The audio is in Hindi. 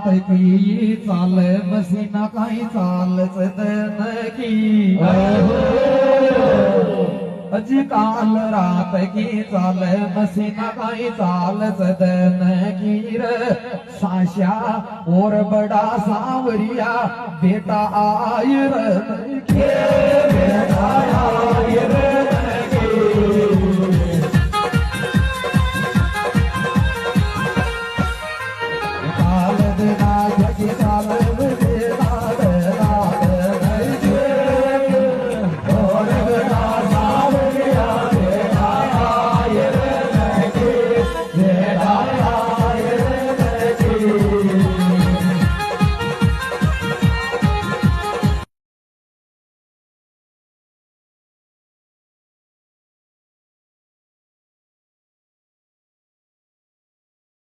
की चाल मसीना काही चालच की अजी काल रात की चाल मसीना काही चालच की र साशा और बड़ा सांवरिया बेटा आयर के बेटा